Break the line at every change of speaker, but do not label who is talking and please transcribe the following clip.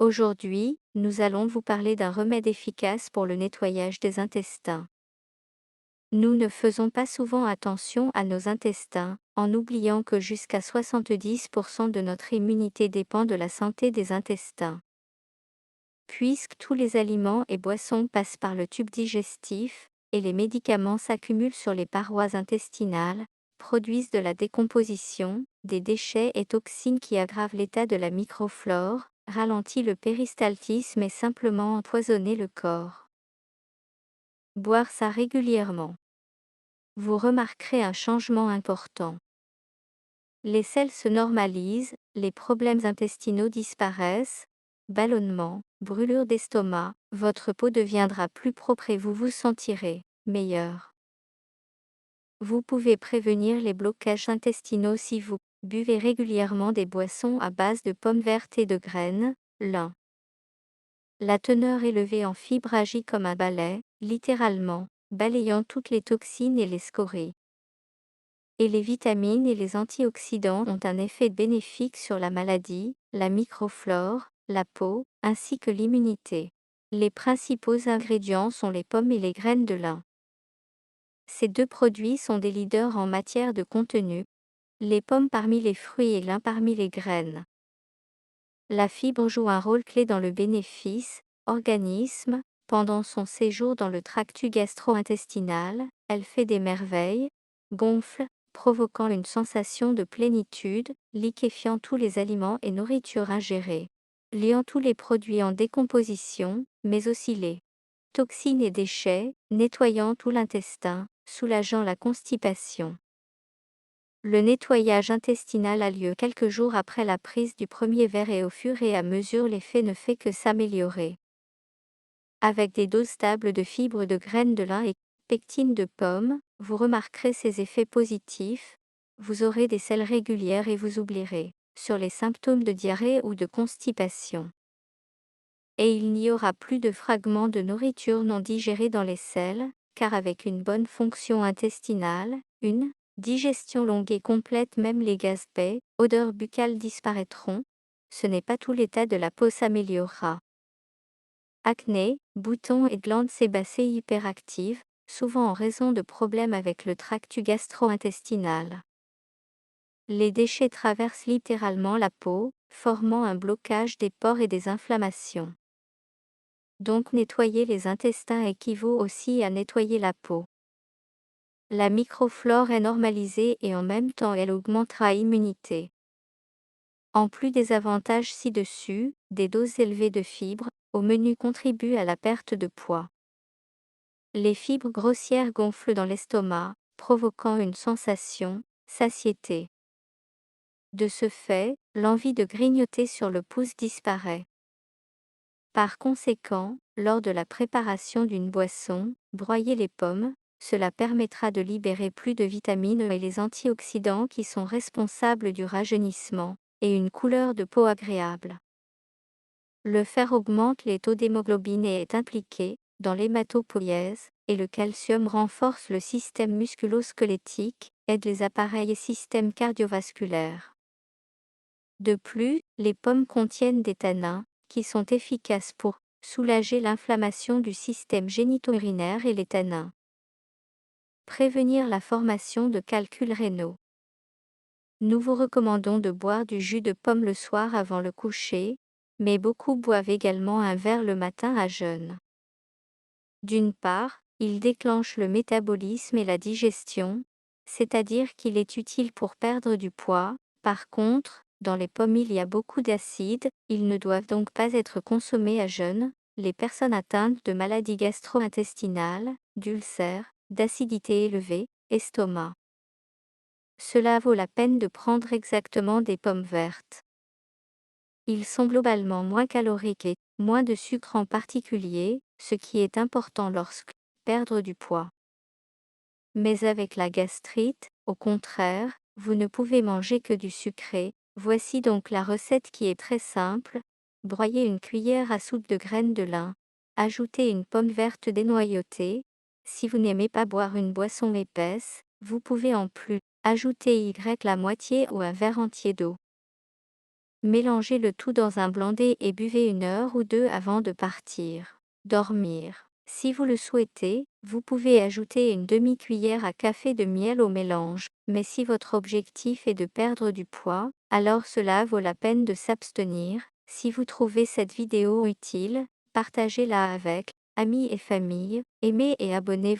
Aujourd'hui, nous allons vous parler d'un remède efficace pour le nettoyage des intestins. Nous ne faisons pas souvent attention à nos intestins, en oubliant que jusqu'à 70% de notre immunité dépend de la santé des intestins. Puisque tous les aliments et boissons passent par le tube digestif, et les médicaments s'accumulent sur les parois intestinales, produisent de la décomposition, des déchets et toxines qui aggravent l'état de la microflore, ralentissent le péristaltisme et simplement empoisonnent le corps. Boire ça régulièrement. Vous remarquerez un changement important. Les selles se normalisent, les problèmes intestinaux disparaissent, ballonnement, brûlure d'estomac, votre peau deviendra plus propre et vous vous sentirez meilleur. Vous pouvez prévenir les blocages intestinaux si vous buvez régulièrement des boissons à base de pommes vertes et de graines, lin. La teneur élevée en fibres agit comme un balai, littéralement, balayant toutes les toxines et les scories. Et les vitamines et les antioxydants ont un effet bénéfique sur la maladie, la microflore, la peau, ainsi que l'immunité. Les principaux ingrédients sont les pommes et les graines de lin. Ces deux produits sont des leaders en matière de contenu, les pommes parmi les fruits et lin parmi les graines. La fibre joue un rôle clé dans le bénéfice, organisme, pendant son séjour dans le tractus gastro-intestinal, elle fait des merveilles, gonfle, provoquant une sensation de plénitude, liquéfiant tous les aliments et nourritures ingérées, liant tous les produits en décomposition, mais aussi les toxines et déchets, nettoyant tout l'intestin, soulageant la constipation. Le nettoyage intestinal a lieu quelques jours après la prise du premier verre et au fur et à mesure l'effet ne fait que s'améliorer. Avec des doses stables de fibres de graines de lin et pectine de pomme, vous remarquerez ces effets positifs, vous aurez des selles régulières et vous oublierez sur les symptômes de diarrhée ou de constipation. Et il n'y aura plus de fragments de nourriture non digérés dans les selles, car avec une bonne fonction intestinale, une digestion longue et complète, même les gaspets, odeurs buccales disparaîtront. Ce n'est pas tout, l'état de la peau s'améliorera. Acné, boutons et glandes sébacées hyperactives, souvent en raison de problèmes avec le tractus gastro-intestinal. Les déchets traversent littéralement la peau, formant un blocage des pores et des inflammations. Donc nettoyer les intestins équivaut aussi à nettoyer la peau. La microflore est normalisée et en même temps elle augmentera l'immunité. En plus des avantages ci-dessus, des doses élevées de fibres, au menu contribuent à la perte de poids. Les fibres grossières gonflent dans l'estomac, provoquant une sensation, satiété. De ce fait, l'envie de grignoter sur le pouce disparaît. Par conséquent, lors de la préparation d'une boisson, broyez les pommes, cela permettra de libérer plus de vitamines et les antioxydants qui sont responsables du rajeunissement, et une couleur de peau agréable. Le fer augmente les taux d'hémoglobine et est impliqué dans l'hématopoïèse, et le calcium renforce le système musculo-squelettique, aide les appareils et systèmes cardiovasculaires. De plus, les pommes contiennent des tanins, qui sont efficaces pour soulager l'inflammation du système génito-urinaire et les tanins. Prévenir la formation de calculs rénaux. Nous vous recommandons de boire du jus de pomme le soir avant le coucher, mais beaucoup boivent également un verre le matin à jeun. D'une part, il déclenche le métabolisme et la digestion, c'est-à-dire qu'il est utile pour perdre du poids. Par contre, dans les pommes il y a beaucoup d'acide, ils ne doivent donc pas être consommés à jeun. Les personnes atteintes de maladies gastro-intestinales, d'ulcères, d'acidité élevée, estomac. Cela vaut la peine de prendre exactement des pommes vertes. Ils sont globalement moins caloriques et moins de sucre en particulier, ce qui est important lorsque perdre du poids. Mais avec la gastrite, au contraire, vous ne pouvez manger que du sucré. Voici donc la recette qui est très simple. Broyez une cuillère à soupe de graines de lin. Ajoutez une pomme verte dénoyautée. Si vous n'aimez pas boire une boisson épaisse, vous pouvez en plus ajouter la moitié ou un verre entier d'eau. Mélangez le tout dans un blendé et buvez 1 heure ou 2 avant de partir dormir. Si vous le souhaitez, vous pouvez ajouter une demi-cuillère à café de miel au mélange, mais si votre objectif est de perdre du poids, alors cela vaut la peine de s'abstenir. Si vous trouvez cette vidéo utile, partagez-la avec amis et famille, aimez et abonnez-vous.